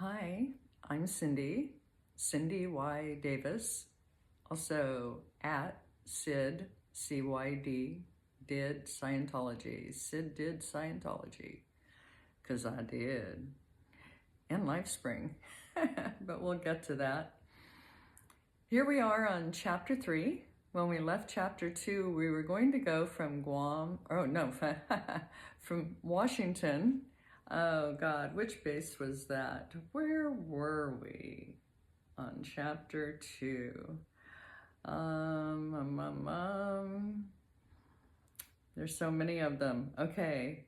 Hi, I'm Cindy Y. Davis, also at CYD did Scientology, did Scientology, because I did, and LifeSpring, but we'll get to that. Here we are on chapter 3. When we left chapter 2, we were going to go from Guam, oh no, from Washington. Oh God, which base was that? Where were we on chapter 2? There's so many of them. Okay,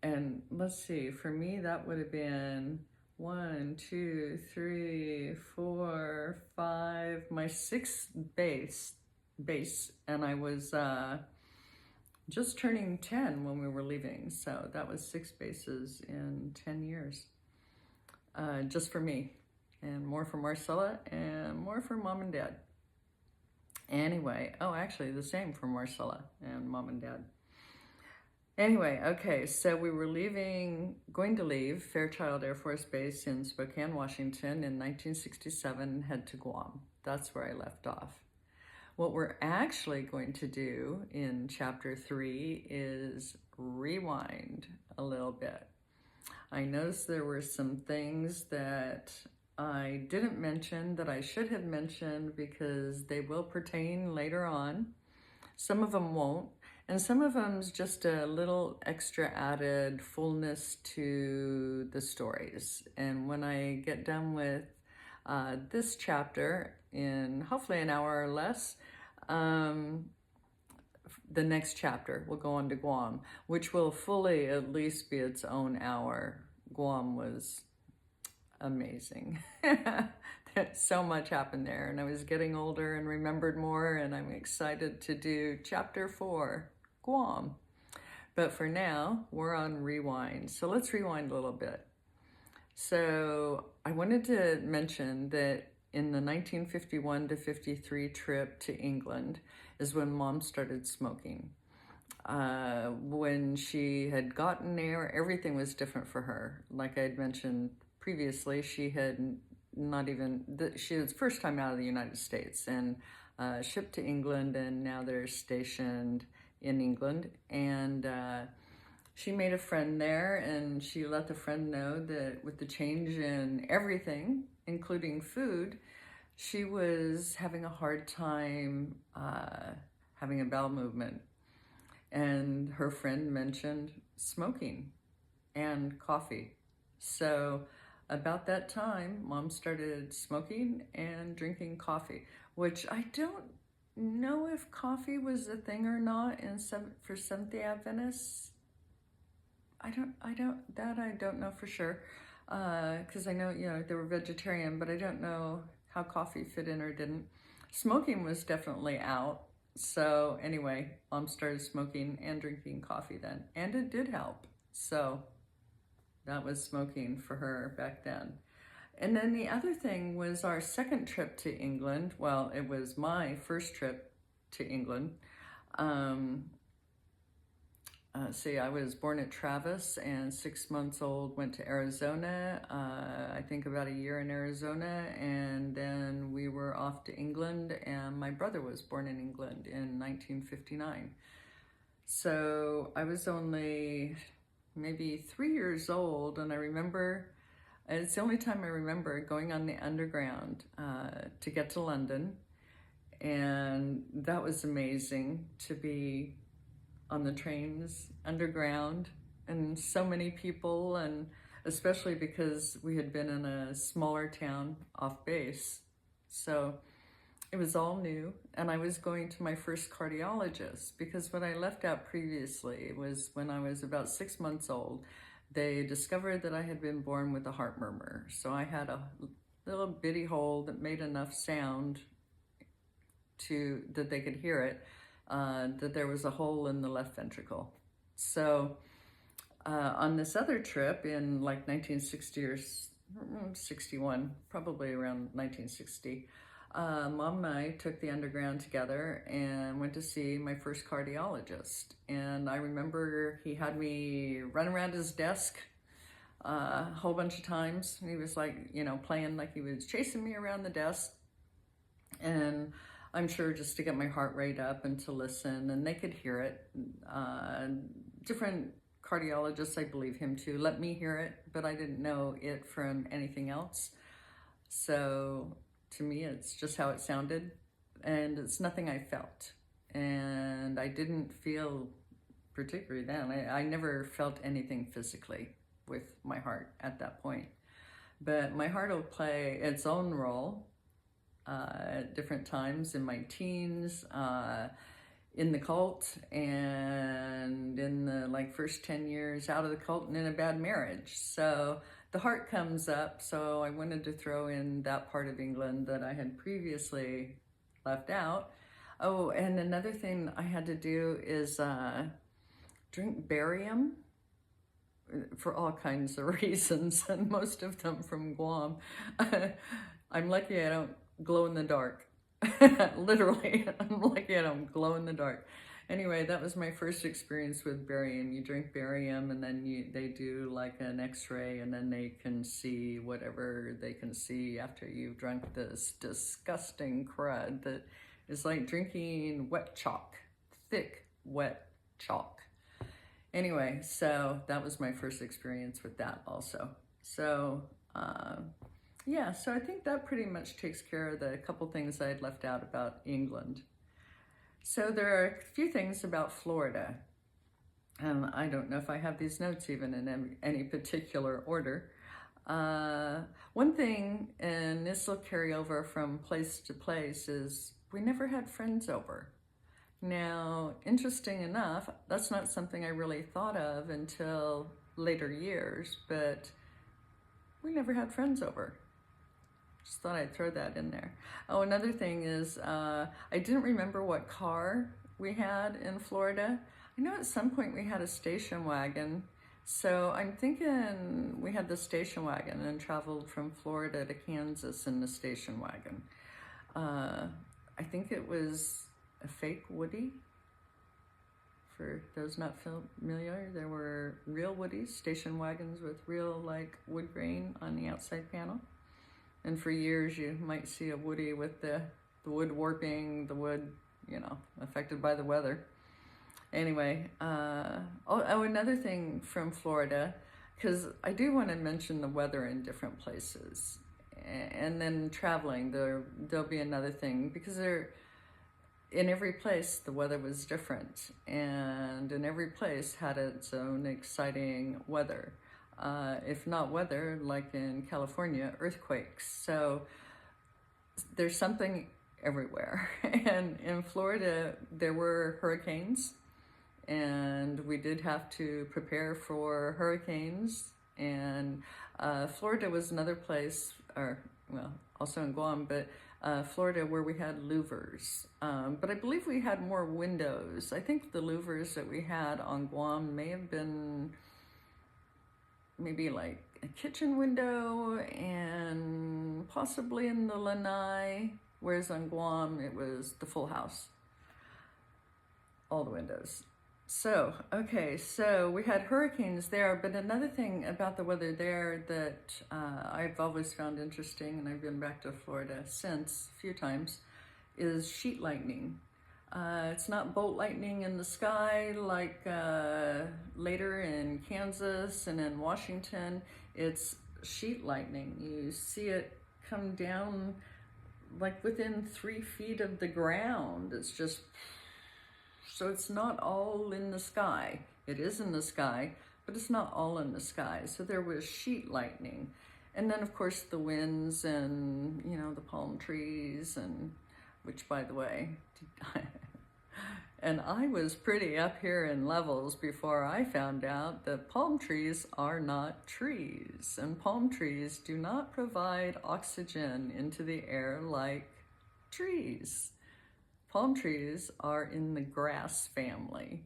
and let's see, for me that would have been 1, 2, 3, 4, 5, my sixth base, and I was just turning 10 when we were leaving, so that was 6 bases in 10 years, just for me, and more for Marcella, and more for Mom and Dad. Anyway, oh, actually the same for Marcella and Mom and Dad. Anyway, okay, so we were going to leave Fairchild Air Force Base in Spokane, Washington in 1967 and head to Guam. That's where I left off. What we're actually going to do in chapter 3 is rewind a little bit. I noticed there were some things that I didn't mention that I should have mentioned because they will pertain later on. Some of them won't, and some of them's just a little extra added fullness to the stories. And when I get done with this chapter in hopefully an hour or less, the next chapter will go on to Guam, which will fully at least be its own hour. Guam was amazing. So much happened there, and I was getting older and remembered more, and I'm excited to do chapter 4, Guam. But for now, we're on rewind. So let's rewind a little bit. So I wanted to mention that in the 1951 to 53 trip to England is when Mom started smoking. When she had gotten there, everything was different for her. Like I had mentioned previously, she had she was first time out of the United States and shipped to England, and now they're stationed in England. And she made a friend there, and she let the friend know that with the change in everything, including food, she was having a hard time having a bowel movement. And her friend mentioned smoking and coffee. So about that time, Mom started smoking and drinking coffee, which I don't know if coffee was a thing or not for Seventh-day Adventists. I don't know for sure, because I know, they were vegetarian, but I don't know how coffee fit in or didn't. Smoking was definitely out. So anyway, Mom started smoking and drinking coffee then, and it did help. So that was smoking for her back then. And then the other thing was our second trip to England. Well, it was my first trip to England. See, I was born at Travis, and 6 months old, went to Arizona, I think about a year in Arizona, and then we were off to England, and my brother was born in England in 1959. So I was only maybe 3 years old, and I remember, it's the only time I remember going on the Underground to get to London, and that was amazing to be on the trains underground, and so many people, and especially because we had been in a smaller town off base. So it was all new, and I was going to my first cardiologist, because what I left out previously was when I was about 6 months old, they discovered that I had been born with a heart murmur. So I had a little bitty hole that made enough sound that they could hear it, that there was a hole in the left ventricle. So on this other trip in like 1960 or 61, probably around 1960, Mom and I took the Underground together and went to see my first cardiologist. And I remember he had me run around his desk a whole bunch of times. He was like, you know, playing like he was chasing me around the desk. And I'm sure just to get my heart rate up and to listen, and they could hear it. Different cardiologists, I believe him too, let me hear it, but I didn't know it from anything else. So to me, it's just how it sounded, and it's nothing I felt. And I didn't feel, particularly then, I never felt anything physically with my heart at that point. But my heart will play its own role at different times in my teens, in the cult, and in the like first 10 years out of the cult, and in a bad marriage. So the heart comes up, so I wanted to throw in that part of England that I had previously left out. Oh, and another thing I had to do is drink barium for all kinds of reasons, and most of them from Guam. I'm lucky I don't glow in the dark. Literally, I'm lucky I don't glow in the dark. Anyway, that was my first experience with barium. You drink barium, and then they do like an x-ray, and then they can see whatever they can see after you've drunk this disgusting crud that is like drinking wet chalk, thick, wet chalk. Anyway, so that was my first experience with that also. So, yeah, so I think that pretty much takes care of the couple things I had left out about England. So there are a few things about Florida. I don't know if I have these notes even in any particular order. One thing, and this will carry over from place to place, is we never had friends over. Now, interesting enough, that's not something I really thought of until later years, but we never had friends over. Just thought I'd throw that in there. Oh, another thing is I didn't remember what car we had in Florida. I know at some point we had a station wagon. So I'm thinking we had the station wagon and traveled from Florida to Kansas in the station wagon. I think it was a fake Woody. For those not familiar, there were real Woodies, station wagons with real like wood grain on the outside panel. And for years you might see a Woody with the wood warping, the wood, you know, affected by the weather. Anyway, another thing from Florida, because I do want to mention the weather in different places. And then traveling, there'll be another thing, because in every place the weather was different, and in every place had its own exciting weather. If not weather, like in California, earthquakes. So there's something everywhere. And in Florida, there were hurricanes, and we did have to prepare for hurricanes. And Florida was another place, or well, also in Guam, but Florida, where we had louvers. But I believe we had more windows. I think the louvers that we had on Guam may have been maybe like a kitchen window and possibly in the lanai, whereas on Guam it was the full house, all the windows. So, okay, so we had hurricanes there, but another thing about the weather there that I've always found interesting, and I've been back to Florida since a few times, is sheet lightning. It's not bolt lightning in the sky like later in Kansas and in Washington. It's sheet lightning. You see it come down like within 3 feet of the ground. It's just, so it's not all in the sky. It is in the sky, but it's not all in the sky. So there was sheet lightning. And then of course the winds and, you know, the palm trees, and which, by the way, and I was pretty up here in levels before I found out that palm trees are not trees, and palm trees do not provide oxygen into the air like trees. Palm trees are in the grass family.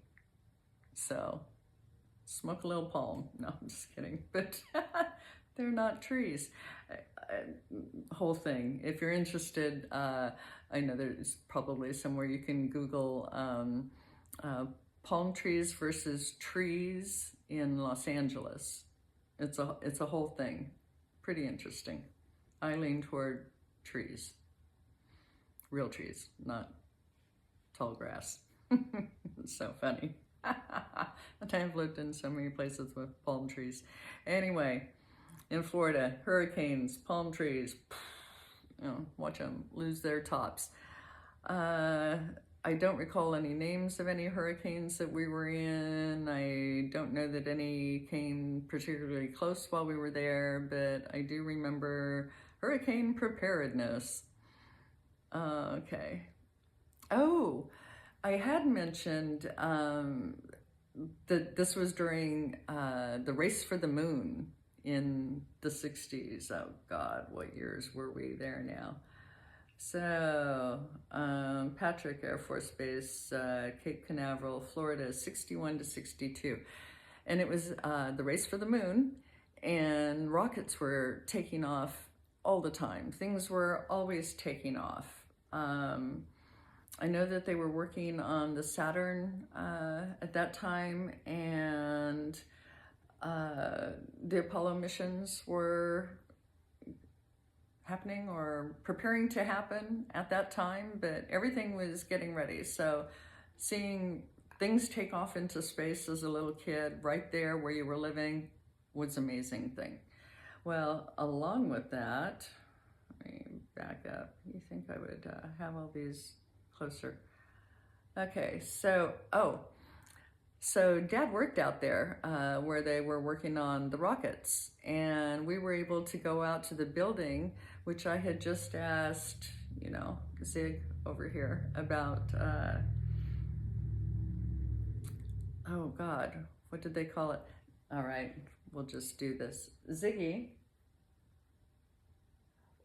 So, smoke a little palm. No, I'm just kidding. But they're not trees. Whole thing. If you're interested, I know there's probably somewhere you can Google palm trees versus trees in Los Angeles. It's a whole thing. Pretty interesting. I lean toward trees. Real trees, not tall grass. It's so funny. I've lived in so many places with palm trees. Anyway, in Florida, hurricanes, palm trees, you know, watch them lose their tops. I don't recall any names of any hurricanes that we were in. I don't know that any came particularly close while we were there, but I do remember hurricane preparedness. Okay. Oh, I had mentioned that this was during the race for the moon in the 60s. Oh God, what years were we there now? So, Patrick Air Force Base, Cape Canaveral, Florida, 61 to 62. And it was the race for the moon, and rockets were taking off all the time. Things were always taking off. I know that they were working on the Saturn at that time, and the Apollo missions were happening or preparing to happen at that time, but everything was getting ready. So seeing things take off into space as a little kid right there where you were living was an amazing thing. Well, along with that, let me back up. You think I would have all these closer? Okay, so Dad worked out there where they were working on the rockets, and we were able to go out to the building, which I had just asked, you know, Zig over here about, oh God, what did they call it? All right, we'll just do this. Ziggy,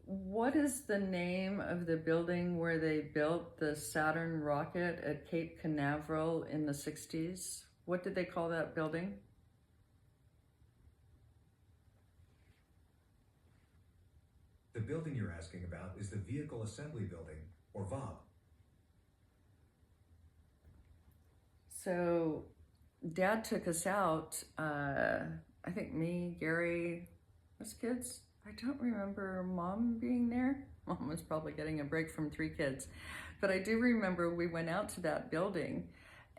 what is the name of the building where they built the Saturn rocket at Cape Canaveral in the 60s? What did they call that building? The building you're asking about is the Vehicle Assembly Building, or VOB. So Dad took us out, I think me, Gary, us kids. I don't remember Mom being there. Mom was probably getting a break from 3 kids. But I do remember we went out to that building,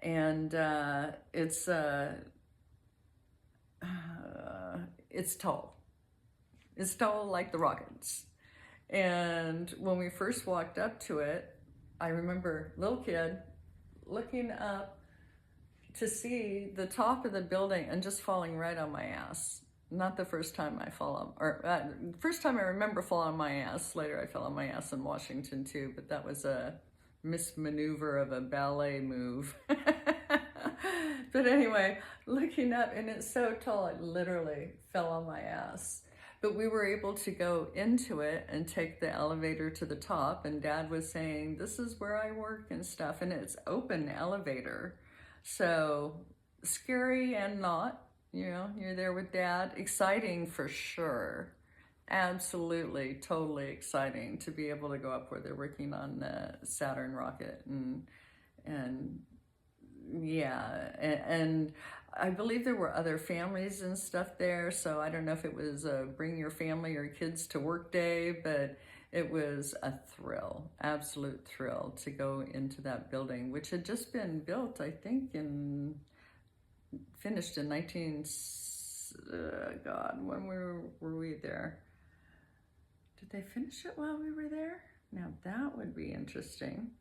and it's tall. It's tall like the rockets. And when we first walked up to it, I remember little kid looking up to see the top of the building and just falling right on my ass. Not the first time I fall on, or first time I remember falling on my ass. Later I fell on my ass in Washington too, but that was a mismaneuver of a ballet move. But anyway, looking up, and it's so tall, it literally fell on my ass. But we were able to go into it and take the elevator to the top, and Dad was saying, this is where I work and stuff, and it's open elevator. So scary and not, you know, you're there with Dad. Exciting for sure. Absolutely, totally exciting to be able to go up where they're working on the Saturn rocket, and yeah, and I believe there were other families and stuff there, so I don't know if it was a bring your family or kids to work day, but it was a thrill, absolute thrill to go into that building, which had just been built, I think, finished in God, when were we there? Did they finish it while we were there? Now that would be interesting.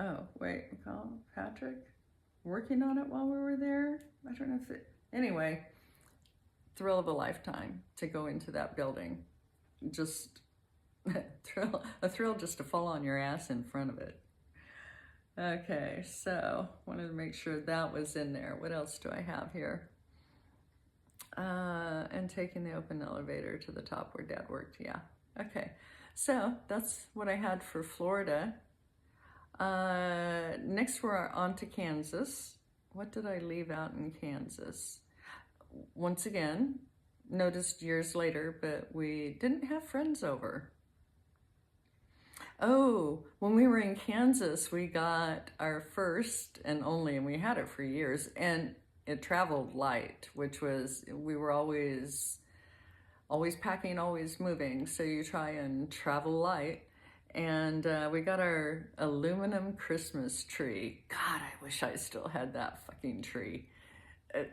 Oh, wait, call Patrick working on it while we were there? I don't know if it, anyway, thrill of a lifetime to go into that building. Just a thrill just to fall on your ass in front of it. Okay, so wanted to make sure that was in there. What else do I have here? And taking the open elevator to the top where Dad worked, yeah. Okay, so that's what I had for Florida. Next we're on to Kansas. What did I leave out in Kansas? Once again, noticed years later, but we didn't have friends over. Oh, when we were in Kansas, we got our first and only, and we had it for years, and it traveled light, which was, we were always packing, always moving. So you try and travel light. And we got our aluminum Christmas tree. God, I wish I still had that fucking tree. It,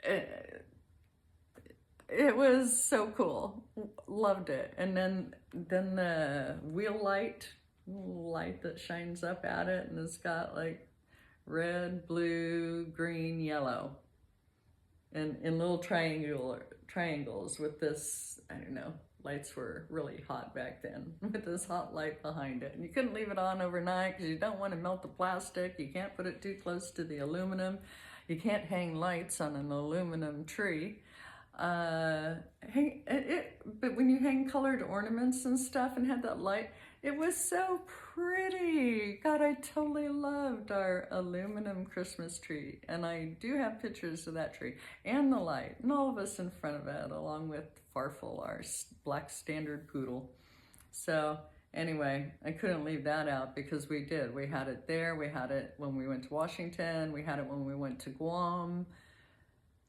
it, it was so cool. Loved it. And then the wheel light that shines up at it, and it's got like red, blue, green, yellow, and in little triangles with this, I don't know, lights were really hot back then, with this hot light behind it. And you couldn't leave it on overnight because you don't want to melt the plastic. You can't put it too close to the aluminum. You can't hang lights on an aluminum tree. But when you hang colored ornaments and stuff and had that light, it was so pretty. God, I totally loved our aluminum Christmas tree. And I do have pictures of that tree and the light and all of us in front of it, along with Farfel, our black standard poodle. So anyway, I couldn't leave that out because we did. We had it there. We had it when we went to Washington. We had it when we went to Guam.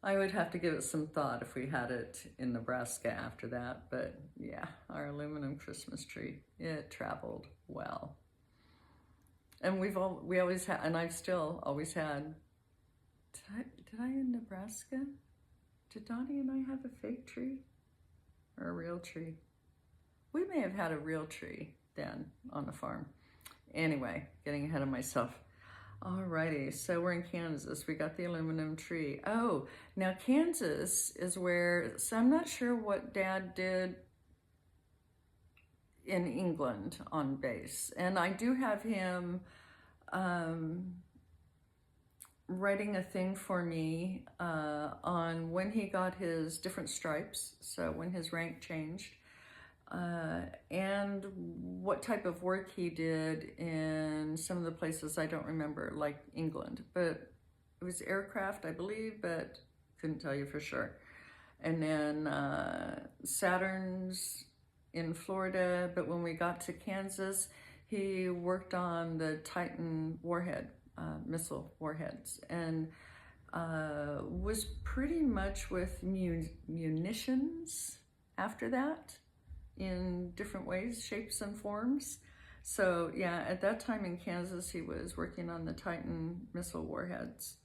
I would have to give it some thought if we had it in Nebraska after that. But yeah, our aluminum Christmas tree, it traveled well. And we always had, and I've still always had, did I in Nebraska? Did Donnie and I have a fake tree or a real tree? We may have had a real tree then on the farm. Anyway, getting ahead of myself. Alrighty, so we're in Kansas. We got the aluminum tree. Oh, now Kansas is where, so I'm not sure what Dad did in England on base. And I do have him writing a thing for me on when he got his different stripes, so when his rank changed. And what type of work he did in some of the places I don't remember, like England. But it was aircraft, I believe, but couldn't tell you for sure. And then Saturn's in Florida, but when we got to Kansas, he worked on the Titan warhead, missile warheads, and was pretty much with munitions after that, in different ways, shapes and forms. So yeah, at that time in Kansas, he was working on the Titan missile warheads.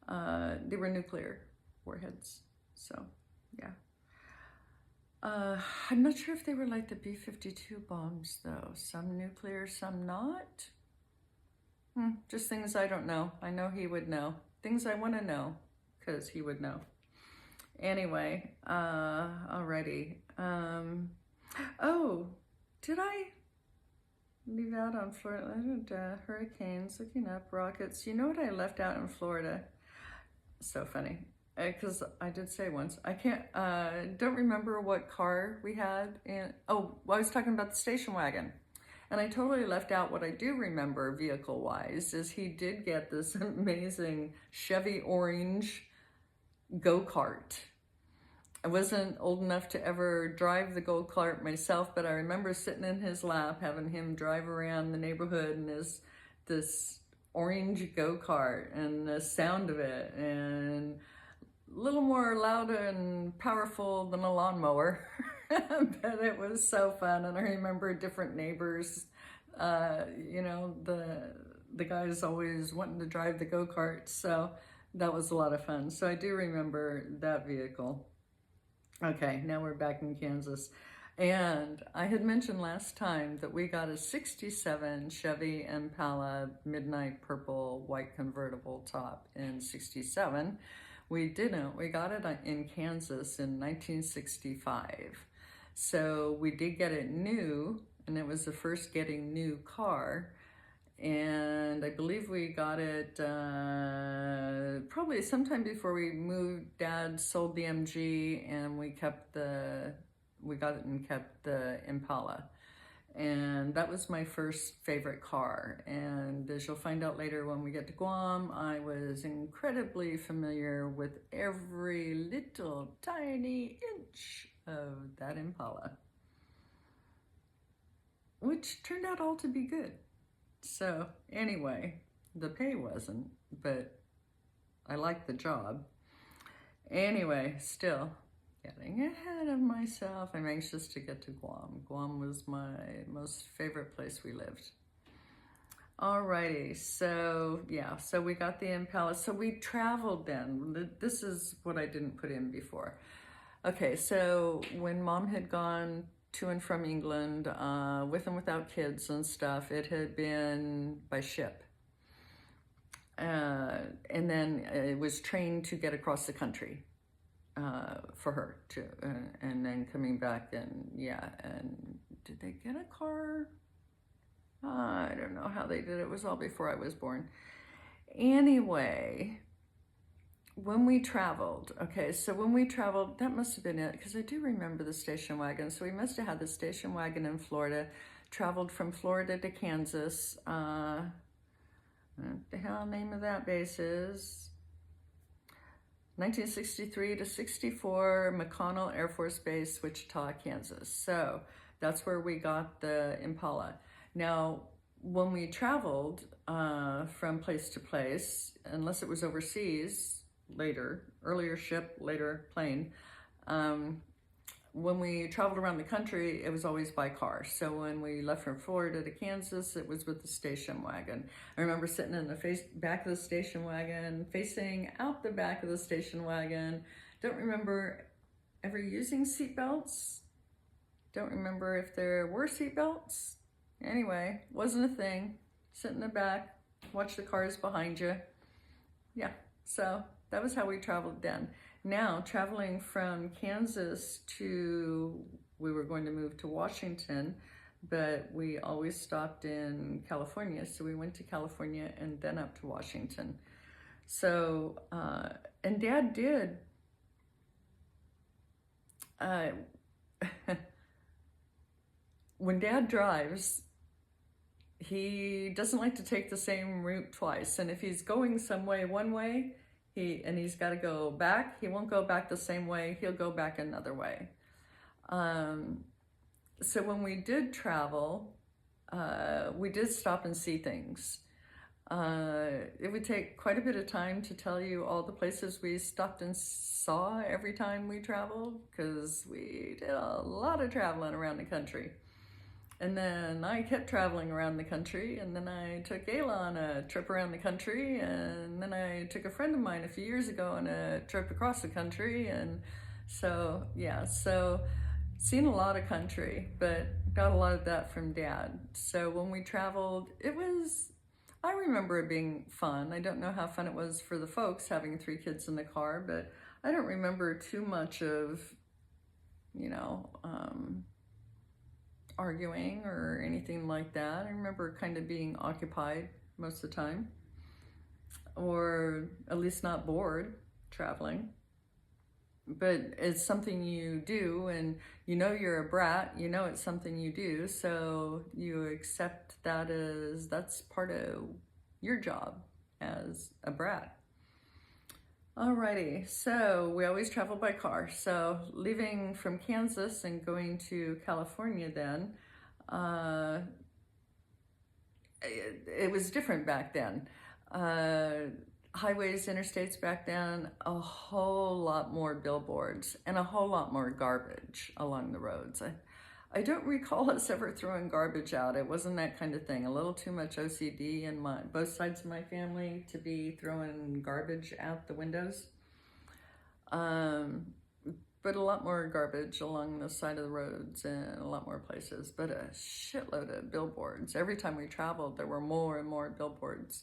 They were nuclear warheads, so yeah. I'm not sure if they were like the B-52 bombs though. Some nuclear, some not. Just things I don't know. I know he would know. Things I want to know, because he would know. Anyway, alrighty. Oh, did I leave out on Florida? Hurricanes, looking up, rockets. You know what I left out in Florida? So funny, because I did say once, I can't, don't remember what car we had. And oh, well, I was talking about the station wagon. And I totally left out what I do remember vehicle-wise is he did get this amazing Chevy orange go-kart. I wasn't old enough to ever drive the go-kart myself, but I remember sitting in his lap, having him drive around the neighborhood in this orange go-kart, and the sound of it, and a little more loud and powerful than a lawnmower. But it was so fun, and I remember different neighbors, you know, the guys always wanting to drive the go-kart, so that was a lot of fun. So I do remember that vehicle. Okay, now we're back in Kansas. And I had mentioned last time that we got a 67 Chevy Impala midnight purple white convertible top in 67. We didn't. We got it in Kansas in 1965. So we did get it new, and it was the first getting new car. And I believe we got it probably sometime before we moved. Dad sold the MG, and we got it and kept the Impala. And that was my first favorite car. And as you'll find out later when we get to Guam, I was incredibly familiar with every little tiny inch of that Impala. which turned out all to be good. So anyway, the pay wasn't, but I liked the job. Anyway, still getting ahead of myself. I'm anxious to get to Guam. Guam was my most favorite place we lived. Alrighty, so yeah, so we got the Impala. So we traveled then. This is what I didn't put in before. Okay, so when Mom had gone to and from England, with and without kids and stuff, it had been by ship. And then it was trained to get across the country for her to, and then coming back, and yeah, and did they get a car? I don't know how they did it. It was all before I was born. Anyway, when we traveled, okay, so when we traveled, that must have been it, because I do remember the station wagon. So we must have had the station wagon in Florida, traveled from Florida to Kansas. What the hell name of that base is? 1963 to 64, McConnell Air Force Base, Wichita, Kansas. So that's where we got the Impala. Now, when we traveled from place to place, unless it was overseas, earlier ship, later plane, when we traveled around the country, it was always by car. So when we left from Florida to Kansas, it was with the station wagon. I remember sitting in the back of the station wagon, facing out the back of the station wagon. Don't remember ever using seatbelts. Don't remember if there were seatbelts. Anyway, wasn't a thing. Sit in the back, watch the cars behind you. Yeah, so that was how we traveled then. Now, traveling from Kansas to, we were going to move to Washington, but we always stopped in California. So we went to California and then up to Washington. So, and Dad did, when Dad drives, he doesn't like to take the same route twice. And if he's going some way one way, he's got to go back, he won't go back the same way, he'll go back another way. So when we did travel, we did stop and see things. It would take quite a bit of time to tell you all the places we stopped and saw every time we traveled, because we did a lot of traveling around the country. And then I kept traveling around the country, and then I took Ayla on a trip around the country, and then I took a friend of mine a few years ago on a trip across the country, and so, yeah, so seen a lot of country, but got a lot of that from Dad. So when we traveled, I remember it being fun. I don't know how fun it was for the folks having 3 kids in the car, but I don't remember too much of, arguing or anything like that. I remember kind of being occupied most of the time, or at least not bored traveling. But it's something you do, and you're a brat, it's something you do, so you accept that as that's part of your job as a brat. Alrighty, so we always travel by car. So leaving from Kansas and going to California then, it was different back then. Highways, interstates back then, a whole lot more billboards and a whole lot more garbage along the roads. I don't recall us ever throwing garbage out. It wasn't that kind of thing. A little too much OCD in both sides of my family to be throwing garbage out the windows. But a lot more garbage along the side of the roads and a lot more places. But a shitload of billboards. Every time we traveled, there were more and more billboards.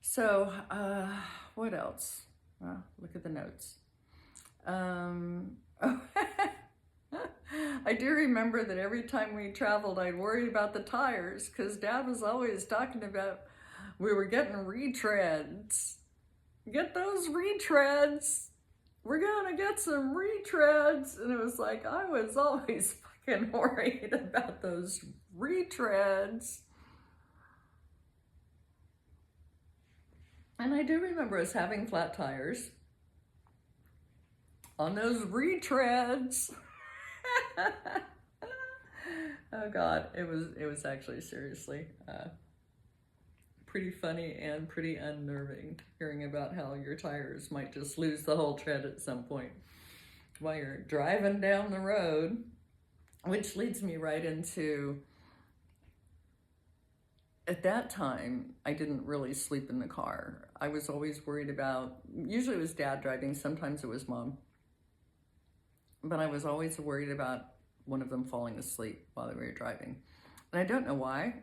So, what else? Well, look at the notes. I do remember that every time we traveled, I'd worry about the tires, because Dad was always talking about we were getting retreads. Get those retreads. We're gonna get some retreads. And it was like, I was always fucking worried about those retreads. And I do remember us having flat tires on those retreads. Oh God, it was actually seriously pretty funny and pretty unnerving hearing about how your tires might just lose the whole tread at some point while you're driving down the road, which leads me right into, at that time, I didn't really sleep in the car. I was always worried about, usually it was dad driving, sometimes it was mom, but I was always worried about one of them falling asleep while they were driving. And I don't know why,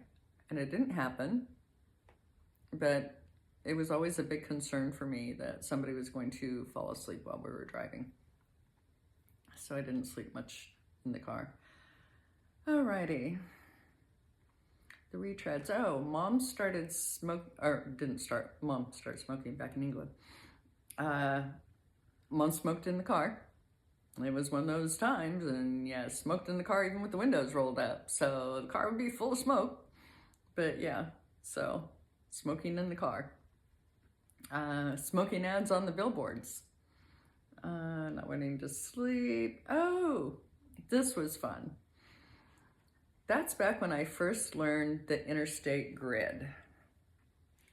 and it didn't happen, but it was always a big concern for me that somebody was going to fall asleep while we were driving. So I didn't sleep much in the car. Alrighty. The retreads. Oh, mom started mom started smoking back in England. Mom smoked in the car. It was one of those times, and yeah, smoked in the car even with the windows rolled up. So the car would be full of smoke. But yeah, so smoking in the car. Smoking ads on the billboards. Not wanting to sleep. Oh, this was fun. That's back when I first learned the interstate grid.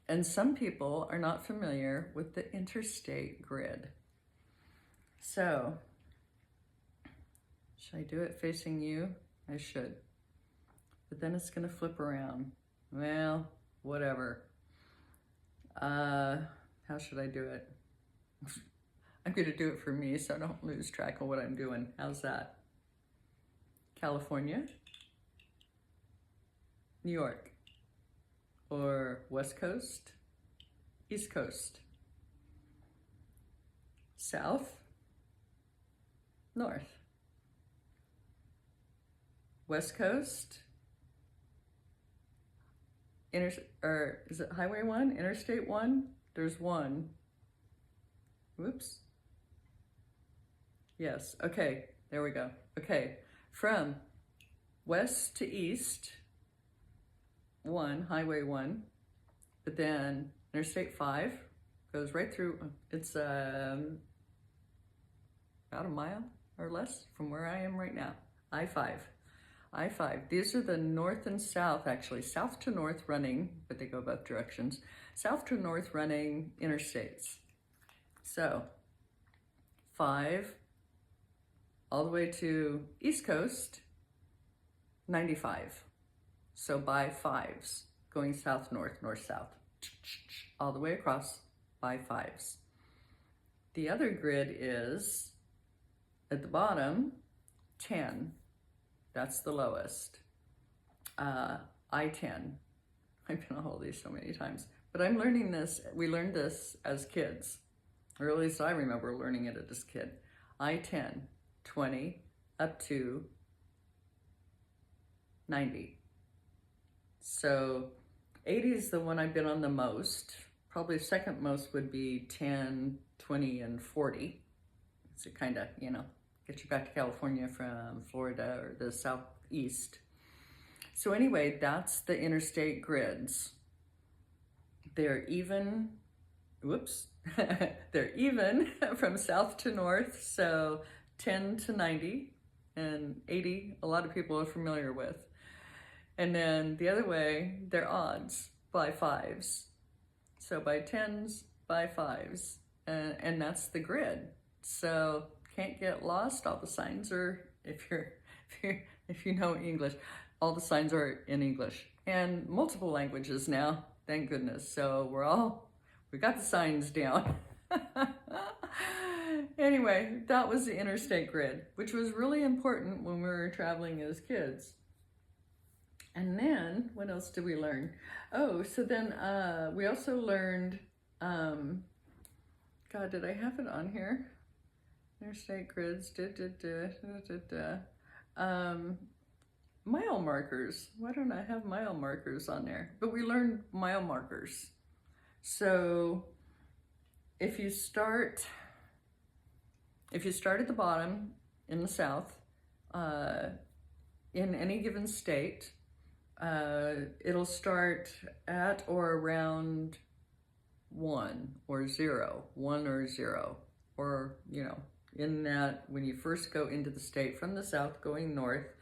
And some people are not familiar with the interstate grid. So, should I do it facing you? I should. But then it's going to flip around. Well, whatever. How should I do it? I'm going to do it for me so I don't lose track of what I'm doing. How's that? California, New York, or West Coast, East Coast, South, North, West Coast, or is it Highway 1, Interstate 1? There's one. Whoops. Yes, okay, there we go. Okay, from west to east, 1, Highway 1, but then Interstate 5 goes right through. It's about a mile or less from where I am right now. I-5. These are the north and south, actually, south to north running, but they go both directions. South to north running interstates. So, 5, all the way to East Coast, 95. So by 5s, going south, north, north, south, all the way across by 5s. The other grid is, at the bottom, 10. That's the lowest. I-10. I've been on all these so many times. But I'm learning this, we learned this as kids. Or at least I remember learning it as a kid. I-10, 20, up to 90. So 80 is the one I've been on the most. Probably second most would be 10, 20, and 40. So kind of, get you back to California from Florida or the southeast. So anyway, that's the interstate grids. They're even, they're even from south to north, so 10 to 90, and 80, a lot of people are familiar with. And then the other way, they're odds by 5s. So by 10s, by 5s, and that's the grid. So can't get lost. All the signs are, if you know English, all the signs are in English and multiple languages now. Thank goodness. So we got the signs down. Anyway, that was the interstate grid, which was really important when we were traveling as kids. And then, what else did we learn? Oh, so then we also learned, God, did I have it on here? Interstate grids, mile markers. Why don't I have mile markers on there? But we learned mile markers. So if you start at the bottom in the south, in any given state, it'll start at or around 1 or 0, or, in that when you first go into the state from the south going north,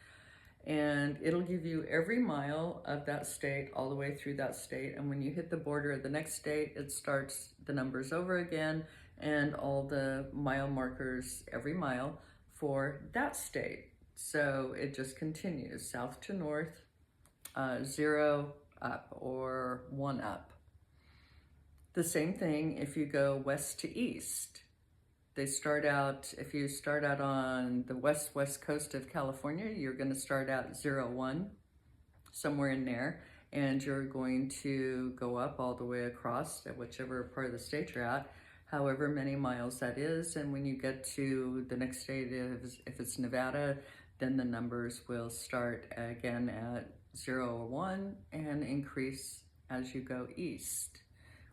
and it'll give you every mile of that state all the way through that state. And when you hit the border of the next state, it starts the numbers over again and all the mile markers every mile for that state. So it just continues south to north, 0 up or 1 up. The same thing if you go west to east. They start out, if you start out on the west coast of California, you're going to start out 0, 1, somewhere in there, and you're going to go up all the way across at whichever part of the state you're at, however many miles that is. And when you get to the next state, if it's Nevada, then the numbers will start again at 0 or 1 and increase as you go east.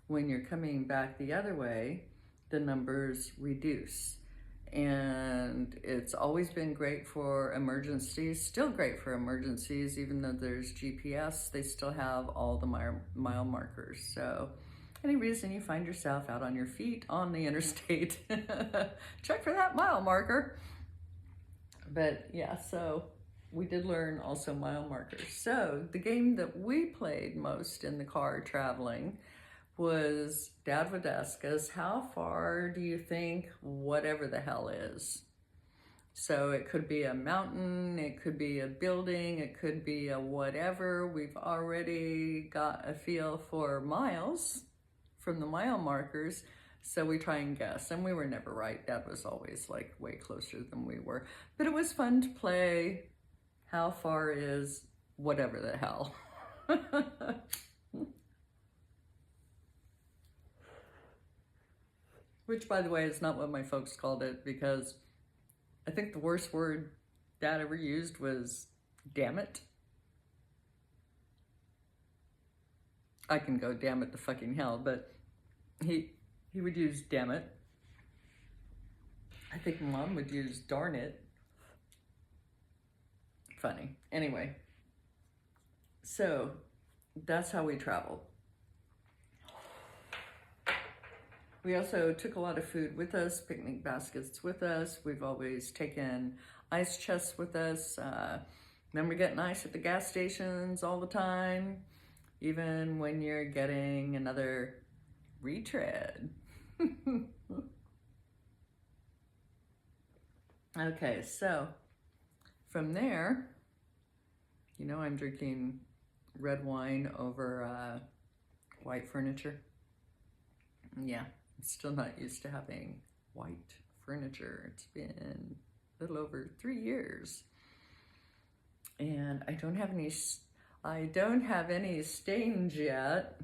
When you're coming back the other way, the numbers reduce. And it's always been great for emergencies, still great for emergencies, even though there's GPS, they still have all the mile markers. So any reason you find yourself out on your feet on the interstate, check for that mile marker. But yeah, so we did learn also mile markers. So the game that we played most in the car traveling was Dad would ask us, how far do you think whatever the hell is? So it could be a mountain, it could be a building, it could be a whatever. We've already got a feel for miles from the mile markers, so we try and guess. And we were never right. Dad was always like way closer than we were. But it was fun to play how far is whatever the hell. Which, by the way, is not what my folks called it, because I think the worst word Dad ever used was damn it. I can go damn it to fucking hell, but he would use damn it. I think Mom would use darn it. Funny. Anyway, so that's how we traveled. We also took a lot of food with us, picnic baskets with us. We've always taken ice chests with us. Remember getting ice at the gas stations all the time, even when you're getting another retread. Okay, so from there, you know, I'm drinking red wine over white furniture. Yeah. I'm still not used to having white furniture. It's been a little over 3 years. And I don't have any stains yet.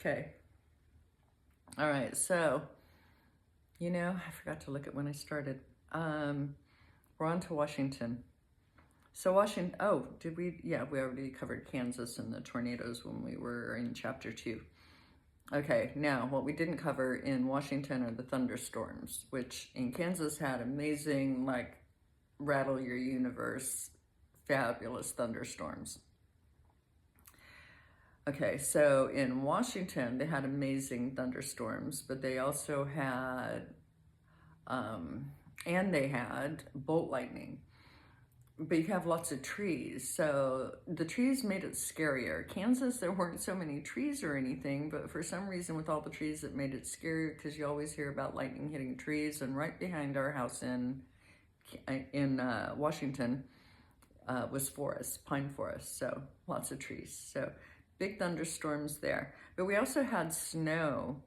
Okay. All right, so, you know, I forgot to look at when I started. We're on to Washington. So Washington, oh, did we? Yeah, we already covered Kansas and the tornadoes when we were in chapter 2. Okay, now what we didn't cover in Washington are the thunderstorms, which in Kansas had amazing, like, rattle your universe, fabulous thunderstorms. Okay, so in Washington, they had amazing thunderstorms, but they also had, and they had bolt lightning. But you have lots of trees, so the trees made it scarier. Kansas, there weren't so many trees or anything, but for some reason with all the trees, it made it scarier, because you always hear about lightning hitting trees. And right behind our house in Washington was forest, pine forest, so lots of trees. So big thunderstorms there. But we also had snow,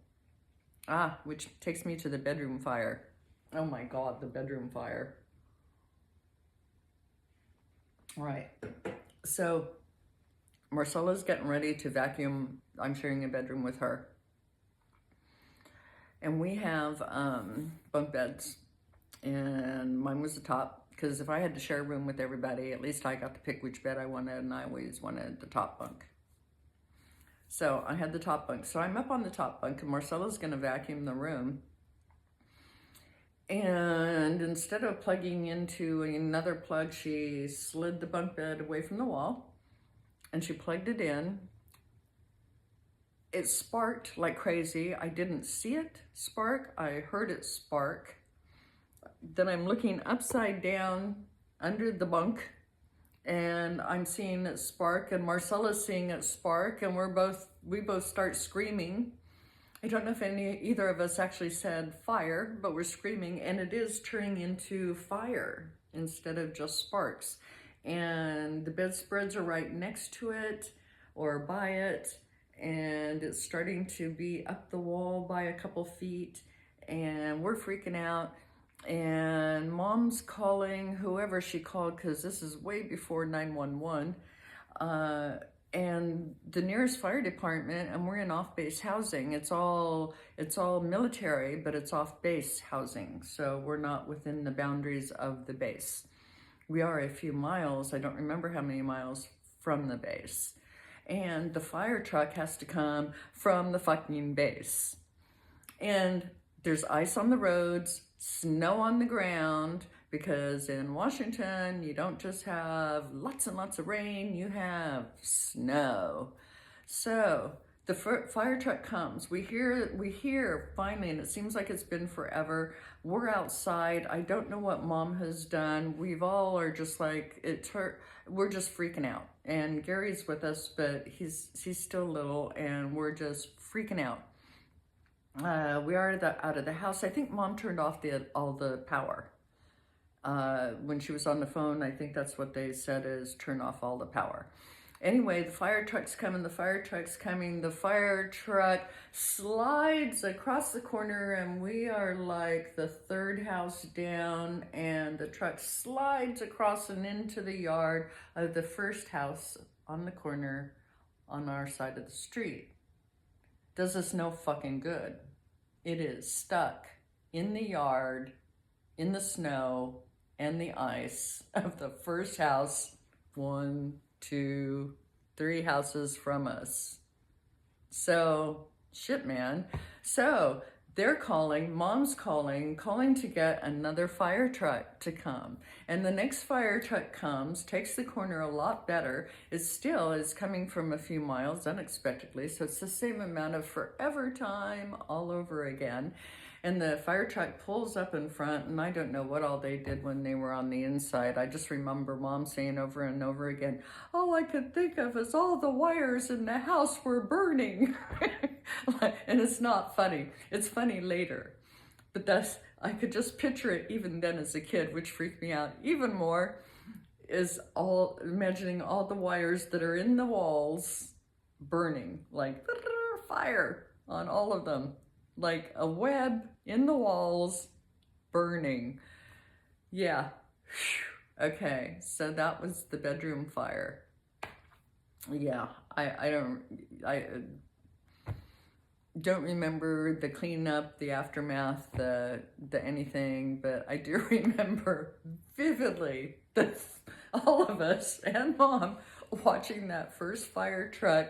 which takes me to the bedroom fire. Oh my God, the bedroom fire. Right, so Marcella's getting ready to vacuum. I'm sharing a bedroom with her. And we have bunk beds, and mine was the top, because if I had to share a room with everybody, at least I got to pick which bed I wanted, and I always wanted the top bunk. So I had the top bunk. So I'm up on the top bunk, and Marcella's gonna vacuum the room. And instead of plugging into another plug, she slid the bunk bed away from the wall and she plugged it in. It sparked like crazy. I didn't see it spark. I heard it spark. Then I'm looking upside down under the bunk, and I'm seeing it spark, and Marcella's seeing it spark, and we both start screaming. I don't know if either of us actually said fire, but we're screaming, and it is turning into fire instead of just sparks. And the bedspreads are right next to it or by it, and it's starting to be up the wall by a couple feet, and we're freaking out. And Mom's calling whoever she called, because this is way before 911. And the nearest fire department, and we're in off-base housing. It's all military, but it's off-base housing, so we're not within the boundaries of the base. We are a few miles, I don't remember how many miles, from the base. And the fire truck has to come from the fucking base. And there's ice on the roads, snow on the ground, because in Washington, you don't just have lots and lots of rain, you have snow. So the fire truck comes. We hear finally, and it seems like it's been forever. We're outside. I don't know what Mom has done. We've all are just like, we're just freaking out. And Gary's with us, but he's still little, and we're just freaking out. We are out of the house. I think Mom turned off all the power. When she was on the phone, I think that's what they said, is turn off all the power. Anyway, the fire truck's coming, the fire truck slides across the corner, and we are like the third house down, and the truck slides across and into the yard of the first house on the corner on our side of the street. Does us no fucking good. It is stuck in the yard, in the snow, and the ice of the first house, 1, 2, 3 houses from us. So, shit, man. So, they're calling, Mom's calling to get another fire truck to come. And the next fire truck comes, takes the corner a lot better. It still is coming from a few miles unexpectedly, so it's the same amount of forever time all over again. And the fire truck pulls up in front, and I don't know what all they did when they were on the inside. I just remember Mom saying over and over again, all I could think of is all the wires in the house were burning. And it's not funny. It's funny later. But I could just picture it even then as a kid, which freaked me out even more, is imagining all the wires that are in the walls burning, like fire on all of them. Like a web in the walls burning. Yeah. Okay, so that was the bedroom fire. Yeah, I don't remember the cleanup, the aftermath, the anything, but I do remember vividly that all of us and Mom watching that first fire truck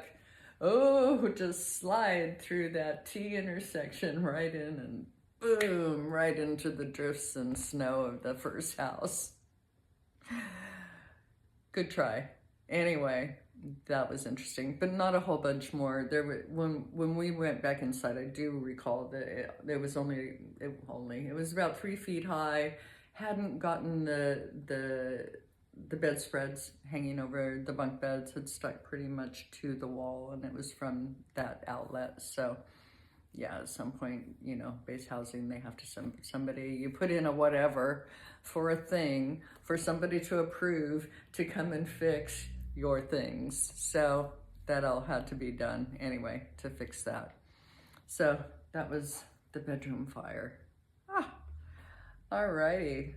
just slide through that T intersection right in, and boom, right into the drifts and snow of the first house. Good try. Anyway, that was interesting, but not a whole bunch more. There were, when we went back inside, I do recall that it was about 3 feet high, hadn't gotten the bedspreads hanging over the bunk beds, had stuck pretty much to the wall, and it was from that outlet. So yeah, at some point, base housing, they have to send somebody, you put in a whatever for a thing for somebody to approve to come and fix your things. So that all had to be done anyway to fix that. So that was the bedroom fire. Alrighty,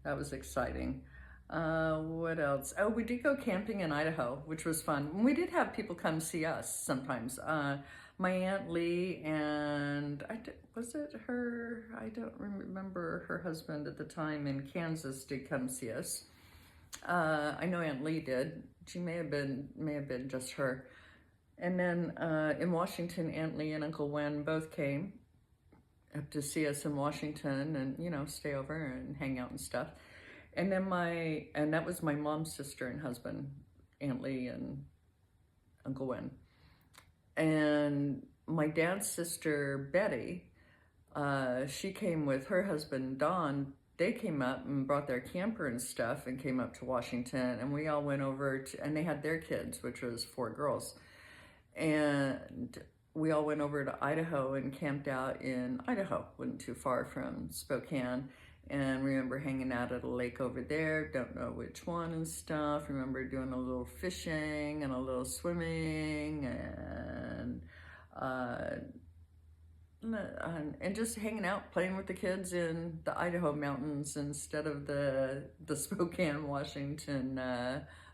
that was exciting. What else? Oh, we did go camping in Idaho, which was fun. We did have people come see us sometimes. My Aunt Lee and, was it her? I don't remember, her husband at the time in Kansas did come see us. I know Aunt Lee did. She may have been just her. And then in Washington, Aunt Lee and Uncle Wen both came up to see us in Washington and, stay over and hang out and stuff. And then that was my mom's sister and husband, Aunt Lee and Uncle Wen. And my dad's sister, Betty, she came with her husband, Don, they came up and brought their camper and stuff and came up to Washington, and we all went over to, and they had their kids, which was 4 girls. And we all went over to Idaho and camped out in Idaho, wasn't too far from Spokane. And remember hanging out at a lake over there, don't know which one and stuff. Remember doing a little fishing and a little swimming and just hanging out, playing with the kids in the Idaho mountains instead of the Spokane, Washington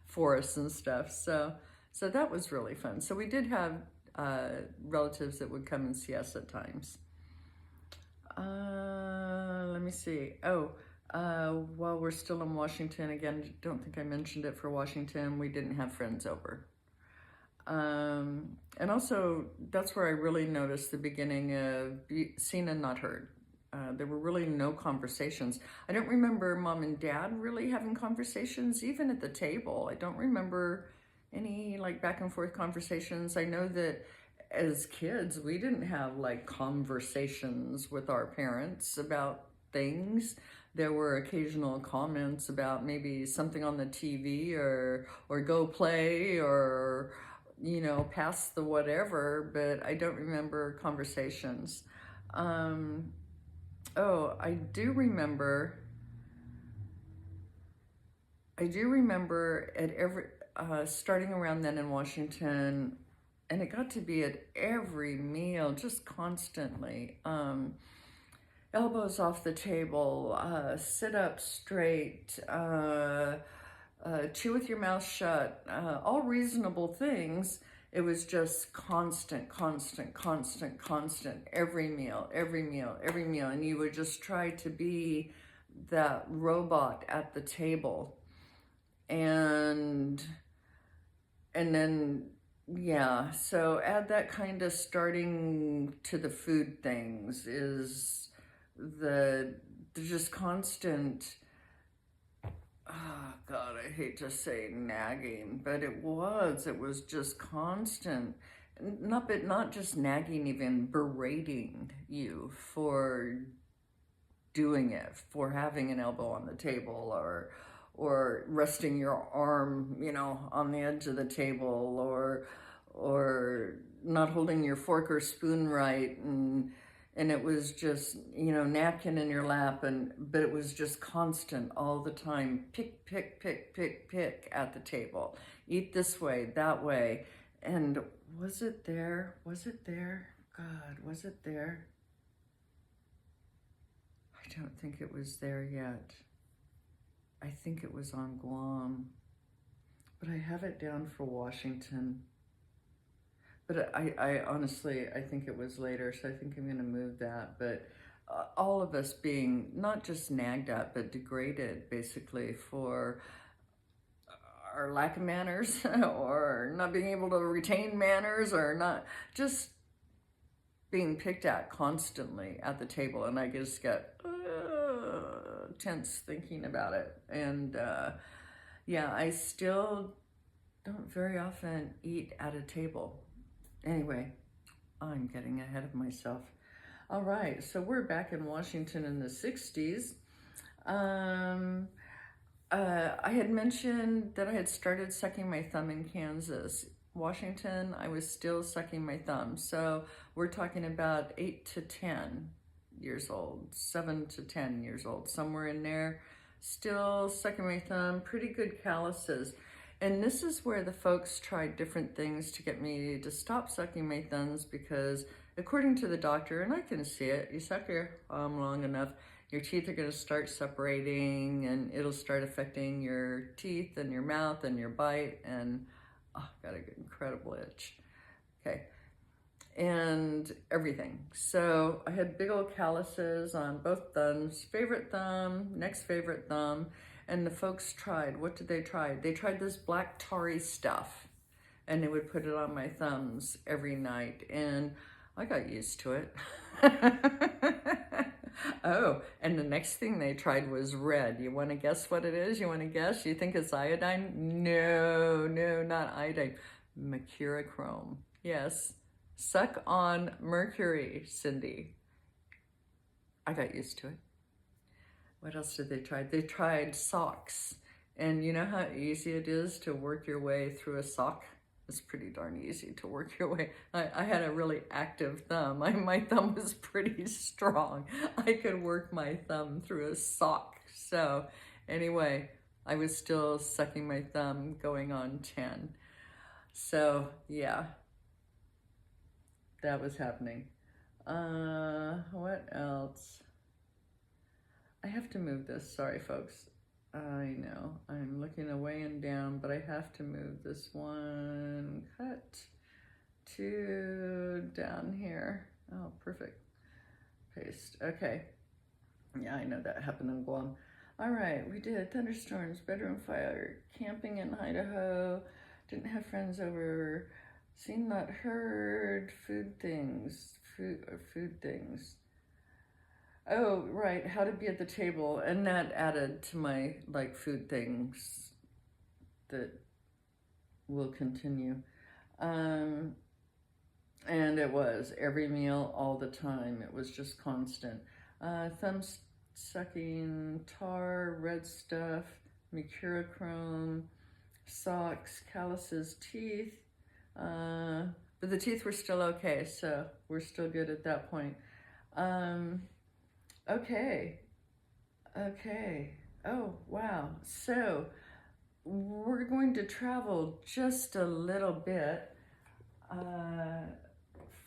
forests and stuff. So that was really fun. So we did have relatives that would come and see us at times. Let me see. While we're still in Washington, again, don't think I mentioned it for Washington, we didn't have friends over. And also, that's where I really noticed the beginning of seen and not heard. There were really no conversations. I don't remember Mom and Dad really having conversations, even at the table. I don't remember any like back and forth conversations. I know that as kids, we didn't have like conversations with our parents about things. There were occasional comments about maybe something on the TV or go play or, you know, pass the whatever, but I don't remember conversations. I do remember at every, starting around then in Washington, and it got to be at every meal, just constantly. Elbows off the table, sit up straight, chew with your mouth shut, all reasonable things. It was just constant, every meal. And you would just try to be that robot at the table. And then, yeah, so add that kind of starting to the food things is the just constant, oh God, I hate to say nagging, but it was just constant, not just nagging, even berating you for doing it, for having an elbow on the table or resting your arm, you know, on the edge of the table or not holding your fork or spoon right, and it was just, you know, napkin in your lap, but it was just constant all the time. Pick at the table. Eat this way, that way. And was it there? God, was it there? I don't think it was there yet. I think it was on Guam. But I have it down for Washington. But I honestly, I think it was later, so I think I'm going to move that. But all of us being not just nagged at, but degraded, basically, for our lack of manners or not being able to retain manners or not, just being picked at constantly at the table. And I just get tense thinking about it. And yeah, I still don't very often eat at a table. Anyway, I'm getting ahead of myself. All right, so we're back in Washington in the 60s. I had mentioned that I had started sucking my thumb in Kansas. Washington, I was still sucking my thumb. So we're talking about 8 to 10 years old, 7 to 10 years old, somewhere in there. Still sucking my thumb, pretty good calluses. And this is where the folks tried different things to get me to stop sucking my thumbs because according to the doctor, and I can see it, you suck your thumb long enough, your teeth are going to start separating and it'll start affecting your teeth and your mouth and your bite and got an incredible itch. Okay. And everything. So I had big old calluses on both thumbs, favorite thumb, next favorite thumb. And the folks tried, what did they try? They tried this black tarry stuff and they would put it on my thumbs every night. And I got used to it. Oh, and the next thing they tried was red. You want to guess what it is? You want to guess? You think it's iodine? No, not iodine. Mercurochrome. Yes. Suck on mercury, Cindy. I got used to it. what else did they try? They tried socks. And you know how easy it is to work your way through a sock? It's pretty darn easy to work your way. I had a really active thumb. My thumb was pretty strong. I could work my thumb through a sock. So anyway, I was still sucking my thumb going on 10. So yeah, that was happening. What else? I have to move this. Sorry, folks. I know, I'm looking away and down, but I have to move this one cut to down here. Oh, perfect. Paste. Okay. Yeah, I know that happened in Guam. All right, we did thunderstorms, bedroom fire, camping in Idaho, didn't have friends over, seen, not heard, food things. Oh, right, how to be at the table. And that added to my, like, food things that will continue. And it was every meal, all the time. It was just constant. Thumb sucking, tar, red stuff, mercurochrome, socks, calluses, teeth. But the teeth were still okay, so we're still good at that point. Okay. Oh, wow. So we're going to travel just a little bit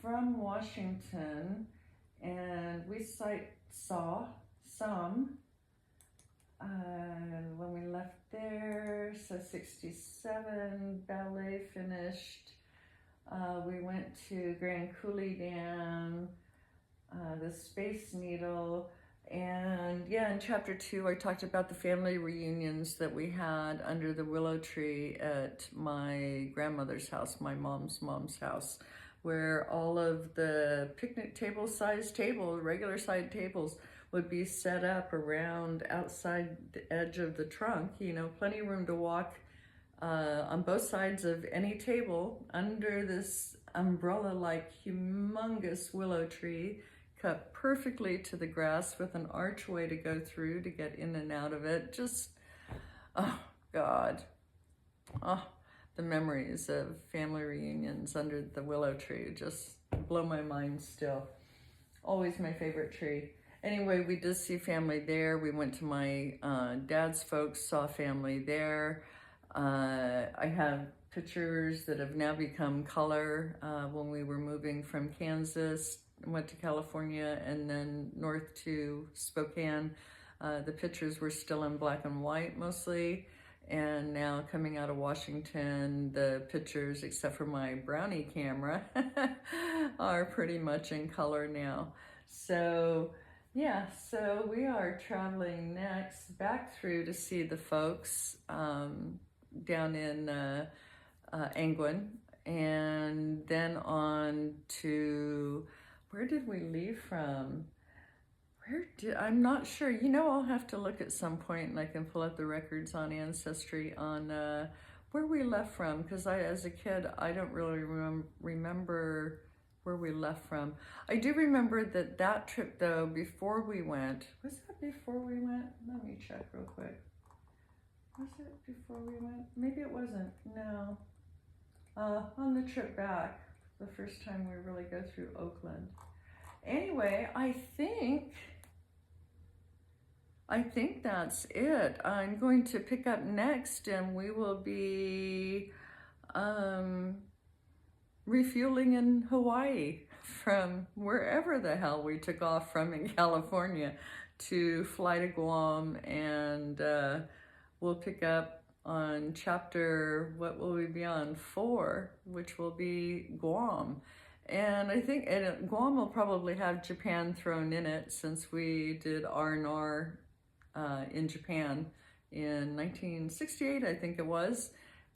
from Washington, and we saw some when we left there. So 67, ballet finished. We went to Grand Coulee Dam, the Space Needle, and yeah, in chapter 2 I talked about the family reunions that we had under the willow tree at my grandmother's house, my mom's house, where all of the picnic table sized tables, regular sized tables, would be set up around outside the edge of the trunk, you know, plenty of room to walk on both sides of any table under this umbrella-like humongous willow tree, cut perfectly to the grass with an archway to go through to get in and out of it. Just, oh God. Oh, the memories of family reunions under the willow tree just blow my mind still. Always my favorite tree. Anyway, we did see family there. We went to my dad's folks, saw family there. I have pictures that have now become color when we were moving from Kansas, went to California, and then north to Spokane. The pictures were still in black and white mostly, and now coming out of Washington, the pictures, except for my brownie camera, are pretty much in color now. So yeah, so we are traveling next back through to see the folks down in Angwin, and then on to, where did we leave from? I'm not sure. You know, I'll have to look at some point and I can pull up the records on Ancestry on where we left from, because as a kid, I don't really remember where we left from. I do remember that trip though, before we went, was that before we went? Let me check real quick. Was it before we went? Maybe it wasn't, no. On the trip back, the first time we really go through Oakland. Anyway, I think that's it. I'm going to pick up next, and we will be refueling in Hawaii from wherever the hell we took off from in California to fly to Guam, and we'll pick up on chapter, what will we be on? 4, which will be Guam. And I think Guam will probably have Japan thrown in it, since we did R&R in Japan in 1968, I think it was.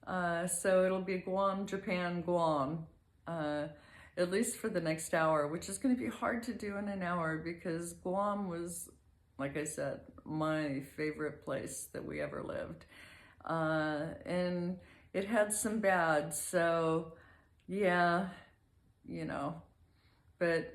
So it'll be Guam, Japan, Guam, at least for the next hour, which is going to be hard to do in an hour, because Guam was, like I said, my favorite place that we ever lived. And it had some bad, so yeah, you know, but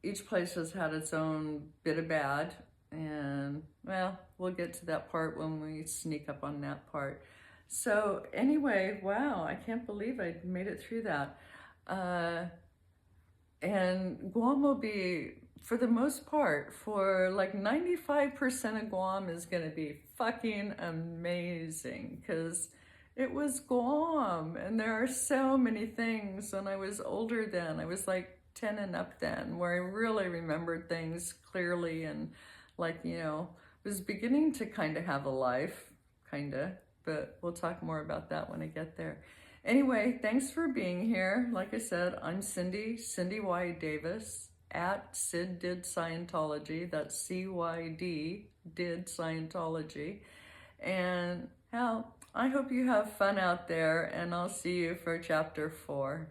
each place has had its own bit of bad, And, well, we'll get to that part when we sneak up on that part. So anyway, wow, I can't believe I made it through that. And Guam will be, for the most part, for like 95% of Guam is going to be fucking amazing, because it was Guam and there are so many things. When I was older then, I was like 10 and up then, where I really remembered things clearly and like, you know, was beginning to kind of have a life, kind of, but we'll talk more about that when I get there. Anyway, thanks for being here. Like I said, I'm Cindy Y. Davis at CYDdidScientology. That's CYDdidScientology. And hell, I hope you have fun out there, and I'll see you for chapter 4.